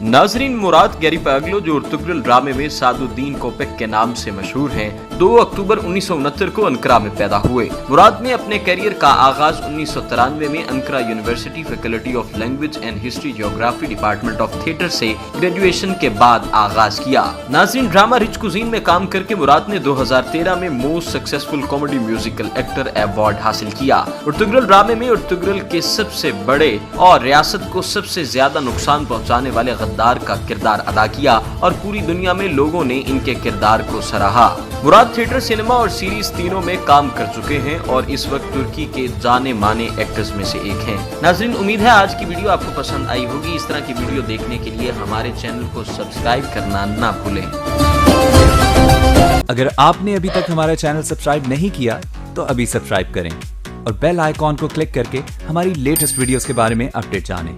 नाजरीन, मुराद गैरीपागलो जो उर्तुगरल ड्रामे में सादुद्दीन कोपेक के नाम से मशहूर हैं, 2 अक्टूबर 1969 को अंकारा में पैदा हुए। मुराद ने अपने करियर का आगाज 1993 में Ankara university faculty of language and history geography department of theatre से ग्रेजुएशन के बाद आगाज किया। नाजरीन, ड्रामा रिच कुजीन में काम करके मुराद ने 2013 में most successful comedy musical actor award हासिल किया। उर्तुगरल ड्रामे में उर्तुगरल के सबसे बड़े और रियासत को सबसे ज्यादा नुकसान पहुँचाने वाले गद्दार का किरदार अदा किया और पूरी दुनिया में लोगों ने इनके किरदार को सराहा। मुराद थिएटर, सिनेमा और सीरीज तीनों में काम कर चुके हैं और इस वक्त तुर्की के जाने माने एक्टर्स में से एक हैं। नाजरीन, उम्मीद है आज की वीडियो आपको पसंद आई होगी। इस तरह की वीडियो देखने के लिए हमारे चैनल को सब्सक्राइब करना ना भूलें। अगर आपने अभी तक हमारा चैनल सब्सक्राइब नहीं किया तो अभी सब्सक्राइब करें और बेल आइकॉन को क्लिक करके हमारी लेटेस्ट वीडियोस के बारे में अपडेट जानें।